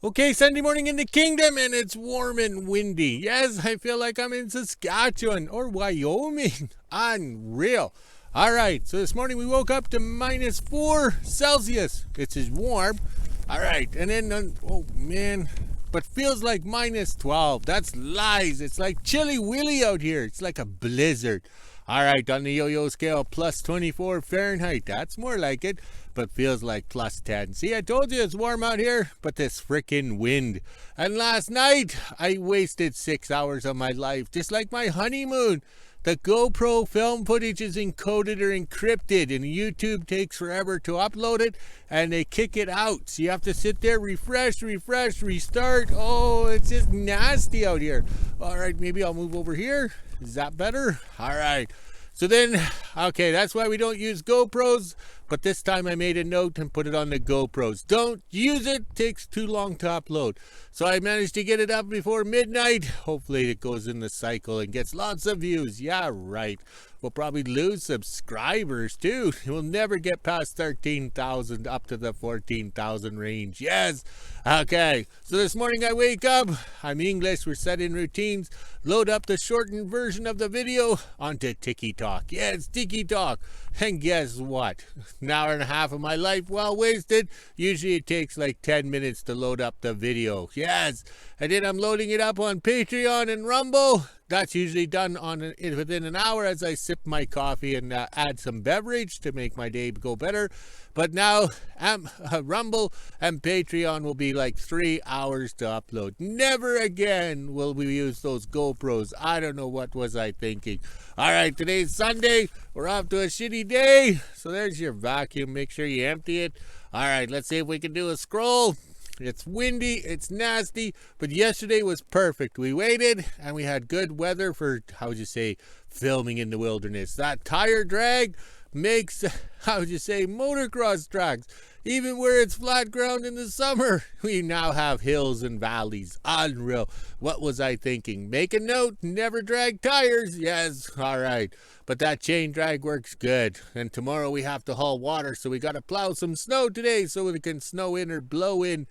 Okay, Sunday morning in the kingdom, and it's warm and windy. Yes, I feel like I'm in Saskatchewan or Wyoming. Unreal. All right, so this morning we woke up to -4 Celsius. It's just warm. All right, and then, oh man, but feels like -12. That's lies. It's like chilly willy out here. It's like a blizzard. All right, on the yo-yo scale, +24 Fahrenheit. That's more like it, but feels like +10. See, I told you it's warm out here, but this freaking wind. And last night, I wasted 6 hours of my life, just like my honeymoon. The GoPro film footage is encoded or encrypted, and YouTube takes forever to upload it, and they kick it out. So you have to sit there, refresh, restart. Oh, it's just nasty out here. All right, maybe I'll move over here. Is that better? All right. So then, okay, that's why we don't use GoPros, but this time I made a note and put it on the GoPros. Don't use it, takes too long to upload. So I managed to get it up before midnight. Hopefully it goes in the cycle and gets lots of views. Yeah, right. We'll probably lose subscribers too. We'll never get past 13,000 up to the 14,000 range. Yes. Okay. So this morning I wake up. I'm English. We're set in routines. Load up the shortened version of the video onto TikTok. Yeah, it's TikTok. And guess what? An hour and a half of my life well wasted. Usually it takes like 10 minutes to load up the video. Yes. And then I'm loading it up on Patreon and Rumble. That's usually done within an hour as I sip my coffee and add some beverage to make my day go better. But now Rumble and Patreon will be like 3 hours to upload. Never again will we use those GoPros. I don't know what was I thinking. All right, today's Sunday. We're off to a shitty day. So there's your vacuum. Make sure you empty it. All right, let's see if we can do a scroll. It's windy, it's nasty, but yesterday was perfect. We waited and we had good weather for, how would you say, filming in the wilderness. That tire drag makes, how would you say, motocross tracks. Even where it's flat ground in the summer, we now have hills and valleys. Unreal. What was I thinking? Make a note, never drag tires. Yes, all right. But that chain drag works good. And tomorrow we have to haul water, so we got to plow some snow today so we can snow in or blow in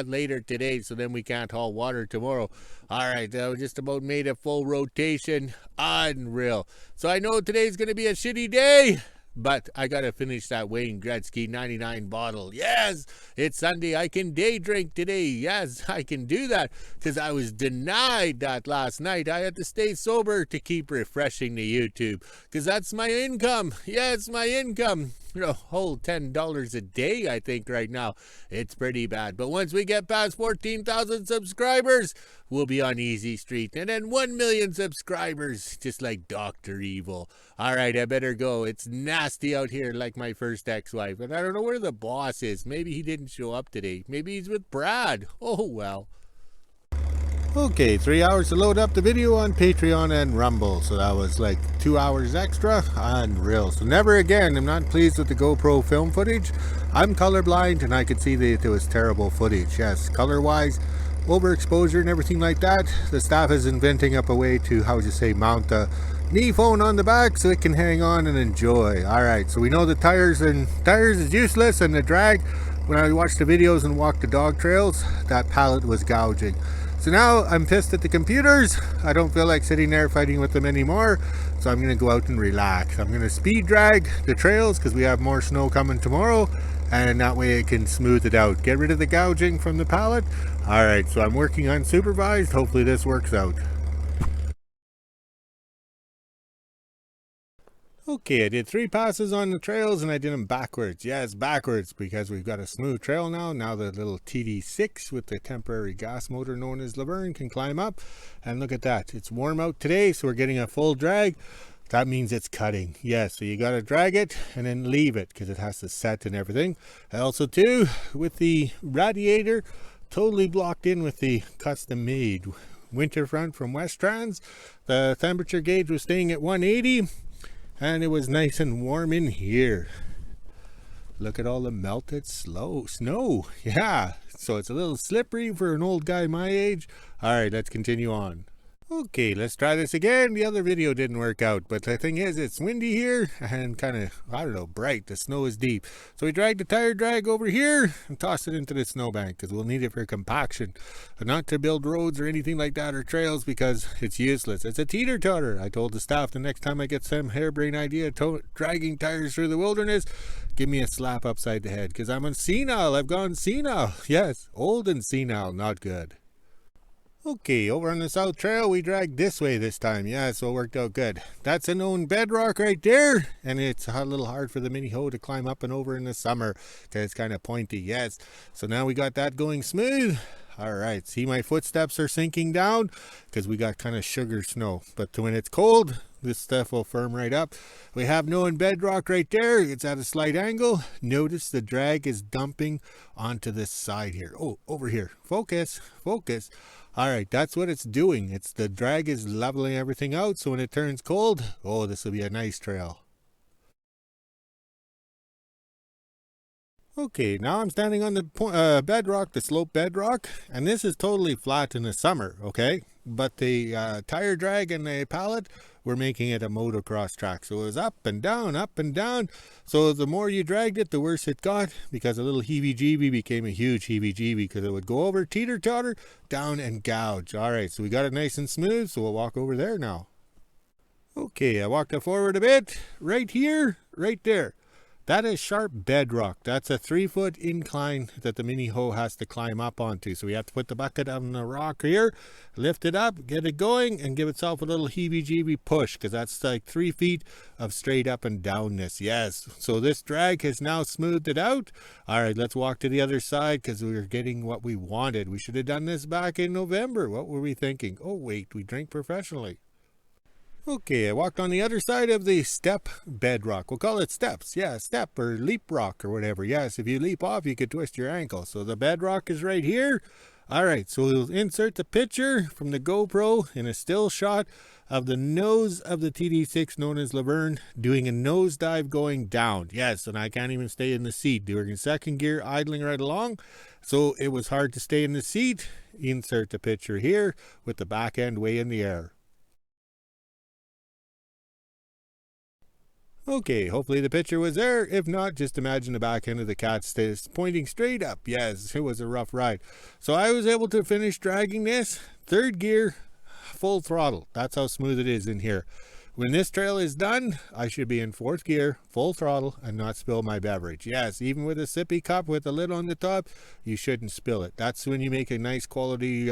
later today, so then we can't haul water tomorrow. All right, we just about made a full rotation. Unreal. So I know today's going to be a shitty day, but I got to finish that Wayne Gretzky 99 bottle. Yes, it's Sunday. I can day drink today. Yes, I can do that because I was denied that last night. I had to stay sober to keep refreshing the YouTube because that's my income. Yeah, it's my income. A whole $10 a day, I think, right now. It's pretty bad. But once we get past 14,000 subscribers, we'll be on easy street. And then 1 million subscribers, just like Dr. Evil. All right, I better go. It's nasty out here like my first ex-wife. And I don't know where the boss is. Maybe he didn't show up today. Maybe he's with Brad. Oh, well. Okay, 3 hours to load up the video on Patreon and Rumble. So that was like 2 hours extra. Unreal. So never again. I'm not pleased with the GoPro film footage. I'm colorblind and I could see that it was terrible footage. Yes, color-wise, overexposure and everything like that. The staff is inventing up a way to, how would you say, mount a knee phone on the back so it can hang on and enjoy. All right, so we know the tires is useless, and the drag, when I watched the videos and walked the dog trails, that pallet was gouging. So now I'm pissed at the computers. I don't feel like sitting there fighting with them anymore. So I'm going to go out and relax. I'm going to speed drag the trails because we have more snow coming tomorrow. And that way it can smooth it out. Get rid of the gouging from the pallet. All right, so I'm working unsupervised. Hopefully this works out. Okay, I did 3 passes on the trails and I did them backwards. Yes, backwards, because we've got a smooth trail now. Now the little TD6 with the temporary gas motor known as Lavern can climb up. And look at that. It's warm out today, so we're getting a full drag. That means it's cutting. Yes, so you got to drag it and then leave it because it has to set and everything. And also too, with the radiator totally blocked in with the custom made winter front from West Trans, the temperature gauge was staying at 180. And it was nice and warm in here. Look at all the melted snow. Yeah, so it's a little slippery for an old guy my age. All right, let's continue on. Okay, let's try this again. The other video didn't work out, but the thing is, it's windy here and kind of, I don't know, bright. The snow is deep. So we dragged the tire drag over here and tossed it into the snowbank because we'll need it for compaction, but not to build roads or anything like that or trails because it's useless. It's a teeter-totter. I told the staff the next time I get some harebrained idea dragging tires through the wilderness, give me a slap upside the head because I'm senile. I've gone senile. Yes, old and senile, not good. Okay, over on the south trail, we dragged this way this time. Yeah, so it worked out good. That's a known bedrock right there, and it's a little hard for the mini hoe to climb up and over in the summer because it's kind of pointy. Yes, so now we got that going smooth. All right, see my footsteps are sinking down because we got kind of sugar snow. But when it's cold, this stuff will firm right up. We have known bedrock right there. It's at a slight angle. Notice the drag is dumping onto this side here. Oh, over here. Focus, focus. All right, that's what it's doing. It's the drag is leveling everything out, so when it turns cold, oh, this will be a nice trail. Okay, now I'm standing on the bedrock, the slope bedrock, and this is totally flat in the summer, okay? But the tire drag and the pallet, we're making it a motocross track. So it was up and down, up and down. So the more you dragged it, the worse it got because a little heebie-jeebie became a huge heebie-jeebie because it would go over, teeter-totter, down and gouge. All right, so we got it nice and smooth, so we'll walk over there now. Okay, I walked it forward a bit, right here, right there. That is sharp bedrock. That's a 3-foot incline that the mini hoe has to climb up onto. So we have to put the bucket on the rock here, lift it up, get it going, and give itself a little heebie-jeebie push because that's like 3 feet of straight up and downness. Yes. So this drag has now smoothed it out. All right, let's walk to the other side because we were getting what we wanted. We should have done this back in November. What were we thinking? Oh, wait, we drink professionally. Okay, I walked on the other side of the step bedrock. We'll call it steps. Yeah, step or leap rock or whatever. Yes, if you leap off, you could twist your ankle. So the bedrock is right here. All right, so we'll insert the picture from the GoPro in a still shot of the nose of the TD6 known as Lavern doing a nosedive going down. Yes, and I can't even stay in the seat. Doing second gear, idling right along. So it was hard to stay in the seat. Insert the picture here with the back end way in the air. Okay, hopefully the picture was there. If not, just imagine the back end of the cat stays pointing straight up. Yes, it was a rough ride. So I was able to finish dragging this. Third gear, full throttle. That's how smooth it is in here. When this trail is done, I should be in 4th gear, full throttle, and not spill my beverage. Yes, even with a sippy cup with a lid on the top, you shouldn't spill it. That's when you make a nice quality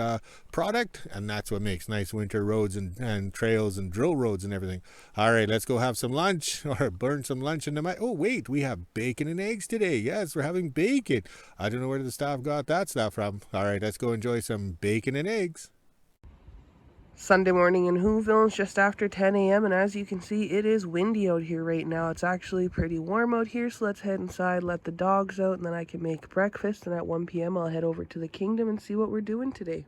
product, and that's what makes nice winter roads and trails and drill roads and everything. All right, let's go have some lunch or burn some lunch in the Oh, wait, we have bacon and eggs today. Yes, we're having bacon. I don't know where the staff got that stuff from. All right, let's go enjoy some bacon and eggs. Sunday morning in WHO-ville, it's just after 10 a.m. and as you can see, it is windy out here right now. It's actually pretty warm out here, so let's head inside, let the dogs out, and then I can make breakfast, and at 1 p.m. I'll head over to the kingdom and see what we're doing today.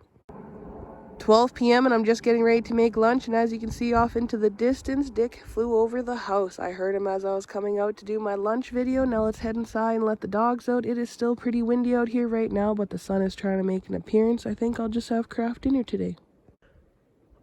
12 p.m. and I'm just getting ready to make lunch, and as you can see off into the distance, Dick flew over the house. I heard him as I was coming out to do my lunch video. Now let's head inside and let the dogs out. It is still pretty windy out here right now, but the sun is trying to make an appearance. I think I'll just have craft dinner today.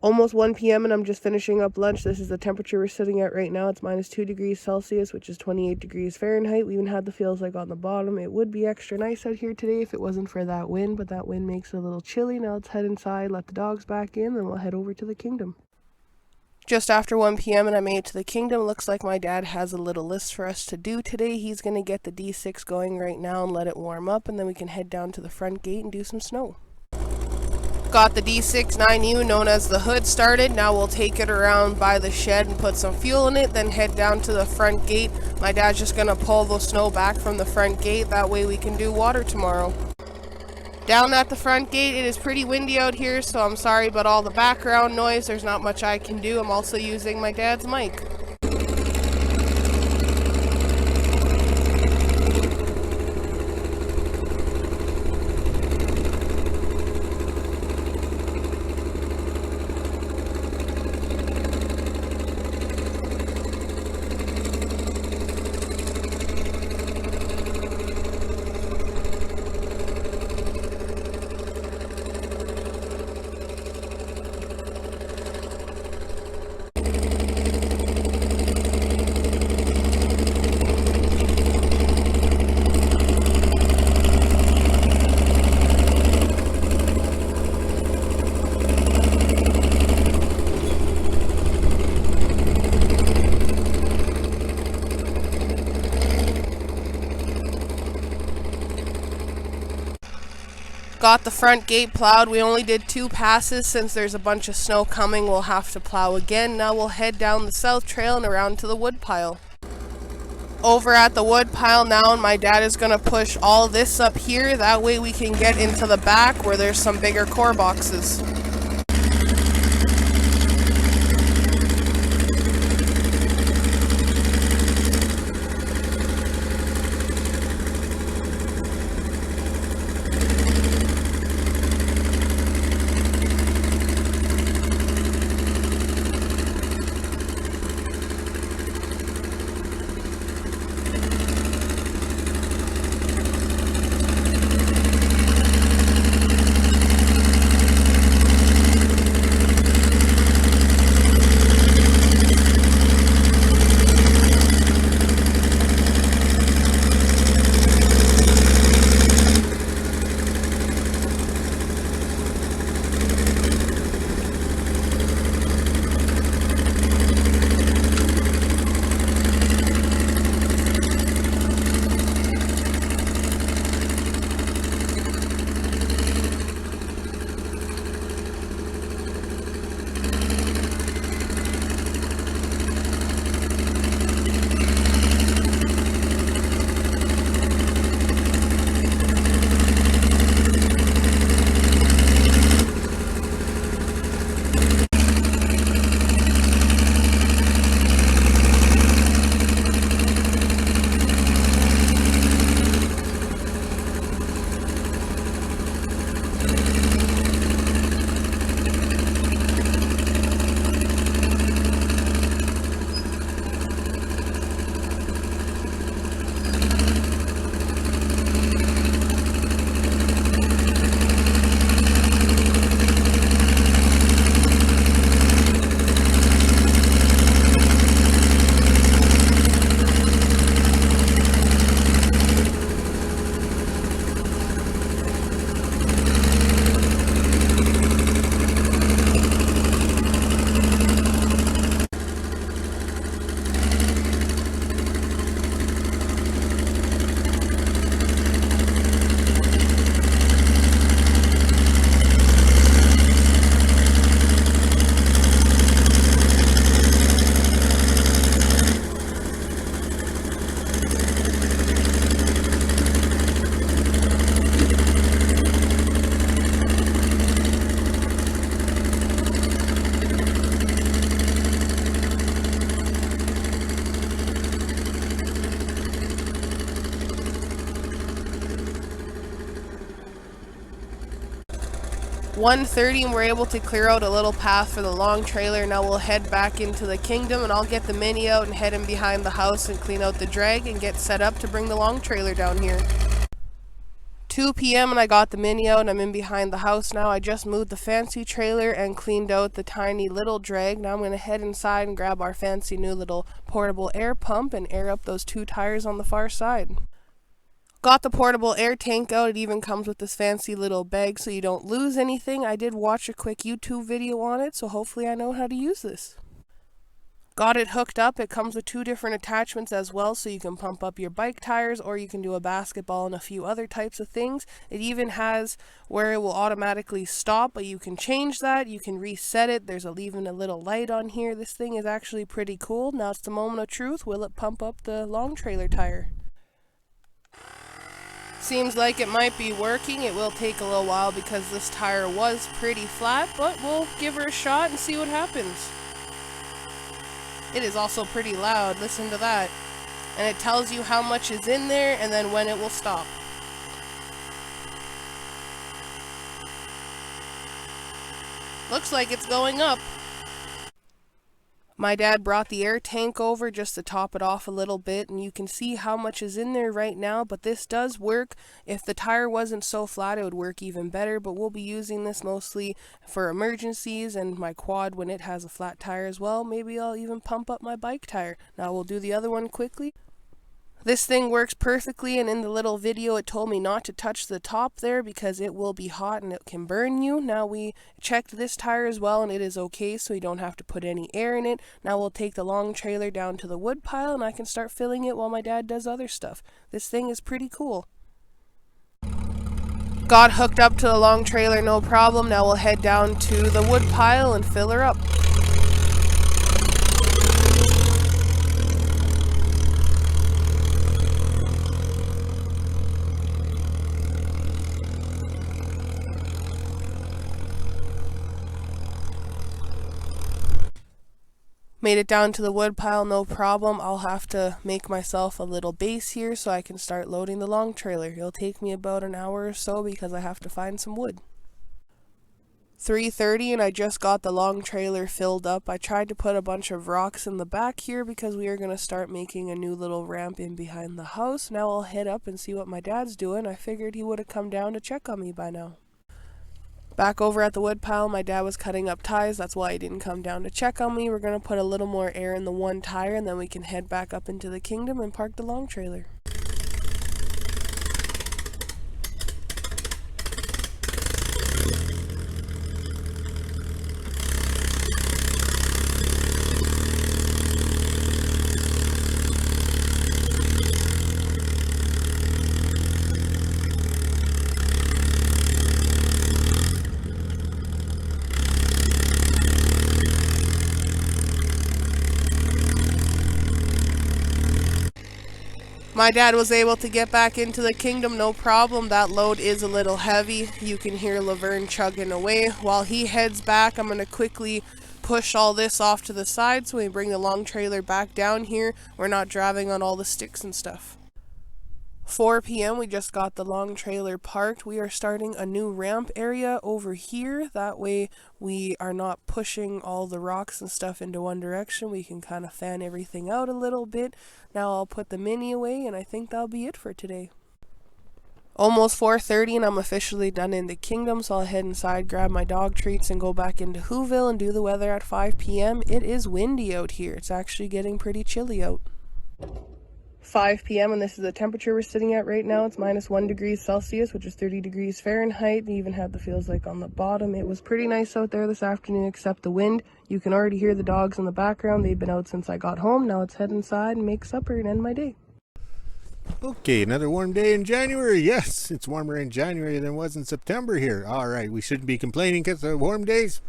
Almost 1 p.m. and I'm just finishing up lunch. This is the temperature we're sitting at right now. It's -2 degrees Celsius, which is 28 degrees Fahrenheit. We even had the feels like on the bottom. It would be extra nice out here today if it wasn't for that wind, but that wind makes it a little chilly. Now let's head inside, let the dogs back in, then we'll head over to the kingdom. Just after 1 p.m. and I made it to the kingdom. Looks like my dad has a little list for us to do today. He's going to get the D6 going right now and let it warm up, and then we can head down to the front gate and do some snow. Got the D6 9U, known as the hood, started. Now we'll take it around by the shed and put some fuel in it, then head down to the front gate. My dad's just gonna pull the snow back from the front gate, that way we can do water tomorrow. Down at the front gate, it is pretty windy out here, so I'm sorry about all the background noise. There's not much I can do. I'm also using my dad's mic. Got the front gate plowed. We only did 2 passes since there's a bunch of snow coming. We'll have to plow again. Now we'll head down the south trail and around to the wood pile. Over at the wood pile now, and my dad is going to push all this up here. That way we can get into the back where there's some bigger core boxes. .1:30 and we're able to clear out a little path for the long trailer. Now we'll head back into the kingdom and I'll get the mini out and head in behind the house and clean out the drag and get set up to bring the long trailer down here. 2 p.m. and I got the mini out and I'm in behind the house now. I just moved the fancy trailer and cleaned out the tiny little drag. Now I'm going to head inside and grab our fancy new little portable air pump and air up those 2 tires on the far side. Got the portable air tank out. It even comes with this fancy little bag so you don't lose anything. I did watch a quick YouTube video on it, so hopefully I know how to use this. Got it hooked up. It comes with 2 different attachments as well, so you can pump up your bike tires or you can do a basketball and a few other types of things. It even has where it will automatically stop, but you can change that. You can reset it. There's even a little light on here. This thing is actually pretty cool. Now it's the moment of truth. Will it pump up the long trailer tire? Seems like it might be working. It will take a little while because this tire was pretty flat, but we'll give her a shot and see what happens. It is also pretty loud. Listen to that. And it tells you how much is in there and then when it will stop. Looks like it's going up. My dad brought the air tank over just to top it off a little bit, and you can see how much is in there right now, but this does work. If the tire wasn't so flat, it would work even better, but we'll be using this mostly for emergencies and my quad when it has a flat tire as well. Maybe I'll even pump up my bike tire. Now we'll do the other one quickly. This thing works perfectly, and in the little video it told me not to touch the top there because it will be hot and it can burn you. Now we checked this tire as well and it is okay, so you don't have to put any air in it. Now we'll take the long trailer down to the wood pile and I can start filling it while my dad does other stuff. This thing is pretty cool. Got hooked up to the long trailer, no problem. Now we'll head down to the wood pile and fill her up. Made it down to the wood pile, no problem. I'll have to make myself a little base here so I can start loading the long trailer. It'll take me about an hour or so because I have to find some wood. 3:30 and I just got the long trailer filled up. I tried to put a bunch of rocks in the back here because we are going to start making a new little ramp in behind the house. Now I'll head up and see what my dad's doing. I figured he would have come down to check on me by now. Back over at the wood pile, my dad was cutting up ties. That's why he didn't come down to check on me. We're going to put a little more air in the one tire and then we can head back up into the kingdom and park the long trailer. My dad was able to get back into the kingdom, no problem. That load is a little heavy. You can hear Lavern chugging away. While he heads back, I'm going to quickly push all this off to the side so we bring the long trailer back down here. We're not driving on all the sticks and stuff. 4 p.m. we just got the long trailer parked. We are starting a new ramp area over here. That way we are not pushing all the rocks and stuff into one direction. We can kind of fan everything out a little bit. Now I'll put the Mini away and I think that'll be it for today. Almost 4:30 and I'm officially done in the kingdom, so I'll head inside, grab my dog treats and go back into WHO-ville and do the weather at 5 p.m. It is windy out here. It's actually getting pretty chilly out. 5 p.m. and this is the temperature we're sitting at right now. It's -1 degree Celsius, which is 30 degrees Fahrenheit. We even had the feels like on the bottom. It was pretty nice out there this afternoon except the wind. You can already hear the dogs in the background. They've been out since I got home. Now let's head inside and make supper and end my day. Okay, another warm day in January. Yes, it's warmer in January than it was in September here. All right, we shouldn't be complaining because of warm days.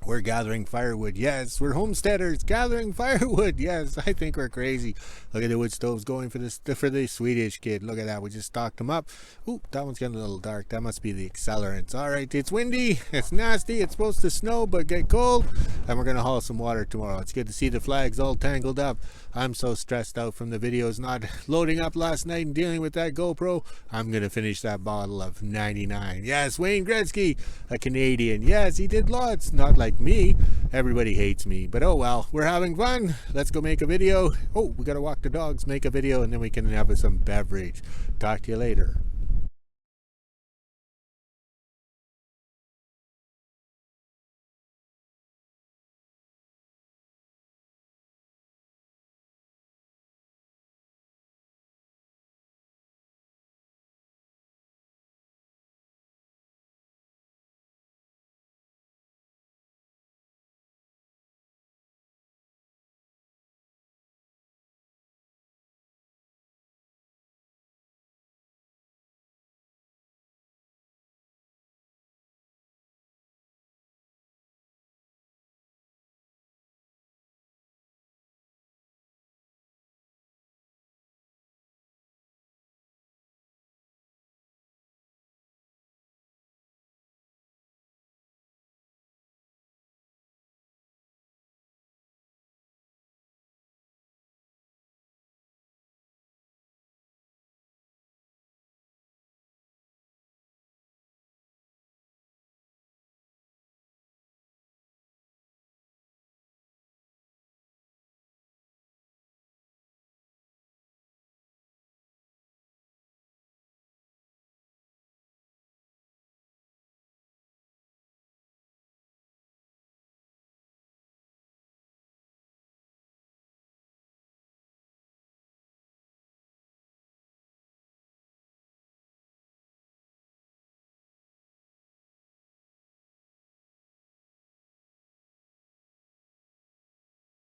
We're gathering firewood. Yes, we're homesteaders gathering firewood. Yes, I think we're crazy. Look at the wood stoves going for the Swedish kid. Look at that. We just stocked them up. Ooh, that one's getting a little dark. That must be the accelerants. All right, it's windy. It's nasty. It's supposed to snow but get cold. And we're going to haul some water tomorrow. It's good to see the flags all tangled up. I'm so stressed out from the videos not loading up last night and dealing with that GoPro. I'm going to finish that bottle of 99. Yes, Wayne Gretzky, a Canadian. Yes, he did lots. Not like me. Everybody hates me. But oh well, we're having fun. Let's go make a video. Oh, we got to walk the dogs, make a video, and then we can have some beverage. Talk to you later.